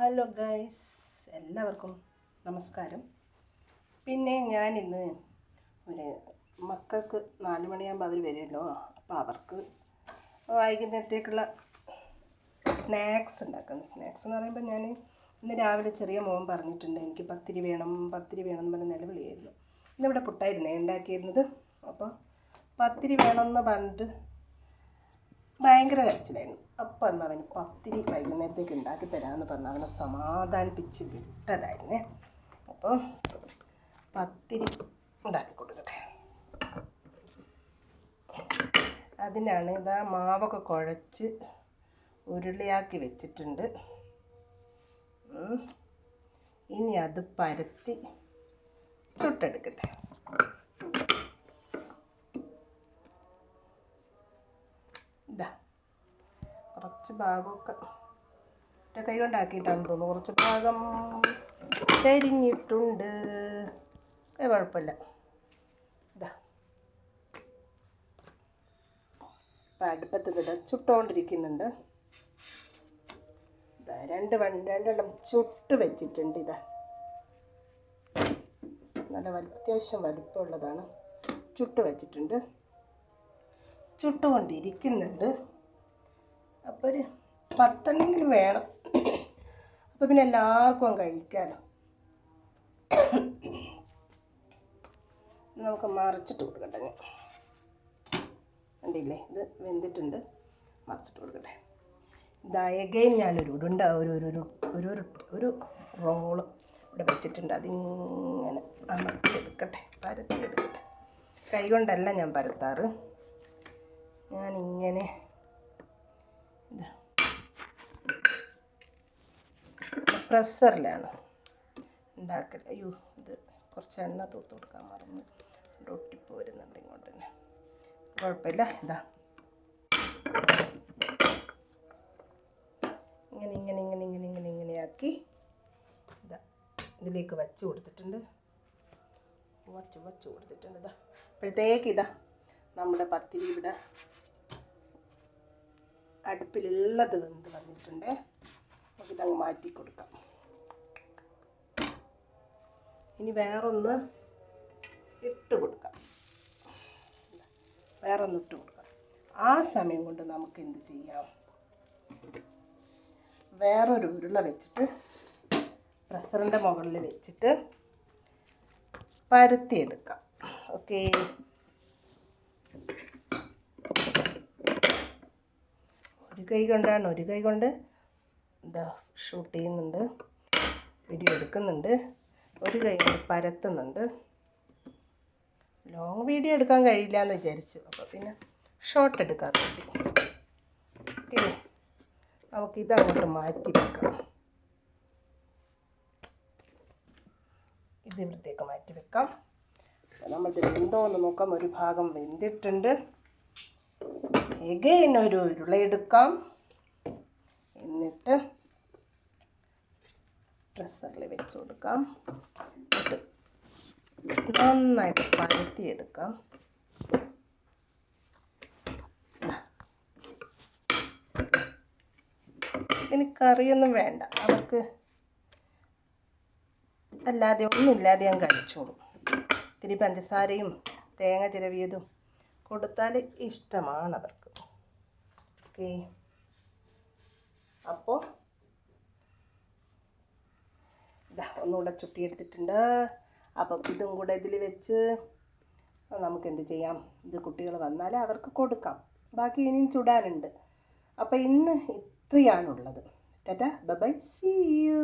Hello guys, എല്ലാവർക്കും നമസ്കാരം. പിന്നെ ഞാനിന്ന് ഒരു മക്കൾക്ക് 4 മണിയാകുമ്പോൾ അവർ വരുമല്ലോ, അപ്പോൾ അവർക്ക് വൈകുന്നേരത്തേക്കുള്ള സ്നാക്സ് ഉണ്ടാക്കുന്നു. സ്നാക്സ് എന്ന് പറയുമ്പോൾ ഞാൻ ഇന്ന് രാവിലെ ചെറിയ മോൻ പറഞ്ഞിട്ടുണ്ട് എനിക്ക് പത്തിരി വേണം എന്ന് പറഞ്ഞ് നിലവിളിയായിരുന്നു. ഇന്നിവിടെ പുട്ടായിരുന്നേ ഉണ്ടാക്കിയിരുന്നത്. അപ്പോൾ പത്തിരി വേണമെന്ന് പറഞ്ഞിട്ട് ഭയങ്കര കരച്ചിലായിരുന്നു. അപ്പം എന്നാൽ അവന് പത്തിരി വൈകുന്നേരത്തേക്ക് ഉണ്ടാക്കി തരാമെന്ന് പറഞ്ഞ് അവനെ സമാധാനിപ്പിച്ച് വിട്ടതായിരുന്നേ. അപ്പോൾ പത്തിരി ഉണ്ടാക്കി കൊടുക്കട്ടെ. അതിനാണ് ഇതാ മാവൊക്കെ കുഴച്ച് ഉരുളിയാക്കി വെച്ചിട്ടുണ്ട്. ഇനി അത് പരത്തി ചുട്ടെടുക്കട്ടെ. ഇതാ കുറച്ച് ഭാഗമൊക്കെ ഒറ്റ കൈ കൊണ്ടാക്കിയിട്ടാണെന്ന് തോന്നുന്നു. കുറച്ച് ഭാഗം ചരിഞ്ഞിട്ടുണ്ട്, കുഴപ്പമില്ല. ഇതാ ഇപ്പം അടുപ്പത്ത് ഇതാ ചുട്ടുകൊണ്ടിരിക്കുന്നുണ്ട്. ഇതാ രണ്ടെണ്ണം ചുട്ട് വെച്ചിട്ടുണ്ട്. ഇതാ നല്ല അത്യാവശ്യം വലുപ്പമുള്ളതാണ്. ചുട്ട് വെച്ചിട്ടുണ്ട്, ചുട്ടുകൊണ്ടിരിക്കുന്നുണ്ട്. അപ്പോൾ ഒരു 10 വേണം. അപ്പോൾ പിന്നെ എല്ലാവർക്കും കഴിക്കാമല്ലോ. നമുക്ക് മറിച്ചിട്ട് കൊടുക്കട്ടെ. ഞാൻ കണ്ടില്ലേ, ഇത് വെന്തിട്ടുണ്ട്. മറിച്ചിട്ട് കൊടുക്കട്ടെ. ഇതായകയും ഞാനൊരു ഉരുണ്ട ഒരു റോള് ഇവിടെ വെച്ചിട്ടുണ്ട്. അതിങ്ങനെ അമർത്തിയെടുക്കട്ടെ, പരത്തിയെടുക്കട്ടെ. കൈ കൊണ്ടല്ല ഞാൻ പരത്താറ്, ഞാനിങ്ങനെ പ്രസ്സറിലാണ് ഉണ്ടാക്കൽ. അയ്യോ, ഇത് കുറച്ച് എണ്ണ തൂത്ത് കൊടുക്കാൻ മറന്ന് ഒട്ടിപ്പ് വരുന്നുണ്ട് ഇങ്ങോട്ട് തന്നെ. കുഴപ്പമില്ല. ഇതാ ഇങ്ങനെയാക്കി ഇതാ ഇതിലേക്ക് വച്ച് കൊടുത്തിട്ടുണ്ട്. ഇതാ അപ്പോഴത്തേക്ക് ഇതാ നമ്മുടെ പത്തിരി ഇവിടെ അടുപ്പിലുള്ളത് വെന്ത് വന്നിട്ടുണ്ട്. നമുക്കിതങ്ങ് മാറ്റി കൊടുക്കാം. ഇനി വേറൊന്ന് ഇട്ട് കൊടുക്കാം. ആ സമയം കൊണ്ട് നമുക്ക് എന്ത് ചെയ്യാം, വേറൊരു ഉരുള വെച്ചിട്ട് പ്രഷറിൻ്റെ മുകളിൽ വെച്ചിട്ട് പരത്തിയെടുക്കാം. ഓക്കേ, ഒരു കൈ കൊണ്ട് എന്താ ഷൂട്ട് ചെയ്യുന്നുണ്ട്, വീഡിയോ എടുക്കുന്നുണ്ട്. ഒരു കൈ കൊണ്ട് പരത്തുന്നുണ്ട്. ലോങ് വീഡിയോ എടുക്കാൻ കഴിയില്ല എന്ന് വിചാരിച്ചു, അപ്പോൾ പിന്നെ ഷോർട്ട് എടുക്കാൻ വേണ്ടി. ഓക്കെ, നമുക്കിത് അങ്ങോട്ട് മാറ്റി വെക്കാം. ഇത് ഇവിടത്തേക്ക് മാറ്റി വെക്കാം. നമ്മളിത് വെന്തോന്ന് നോക്കാം. ഒരു ഭാഗം വെന്തിട്ടുണ്ട്. എഗെയിൻ ഒരു ഉരുള എടുക്കാം. എന്നിട്ട് പ്രഷറിൽ വെച്ച് കൊടുക്കാം. എന്നിട്ട് നന്നായിട്ട് പരത്തിയെടുക്കാം. ഇനി കറിയൊന്നും വേണ്ട, അവർക്ക് അല്ലാതെ ഒന്നുമില്ലാതെ ഞാൻ കഴിച്ചോളും. ഇത്തിരി പഞ്ചസാരയും തേങ്ങ ചിരവിയതും കൊടുത്താൽ ഇഷ്ടമാണ് അവർക്ക്. ഓക്കെ, അപ്പോൾ ഇതാ ഒന്നുകൂടെ ചുട്ടിയെടുത്തിട്ടുണ്ട്. അപ്പം ഇതും കൂടെ ഇതിൽ വെച്ച് നമുക്ക് എന്ത് ചെയ്യാം, ഇത് കുട്ടികൾ വന്നാൽ അവർക്ക് കൊടുക്കാം. ബാക്കി ഇനിയും ചുടാനുണ്ട്. അപ്പോൾ ഇന്ന് ഇത്രയാണുള്ളത്. Tata, bye bye, see U.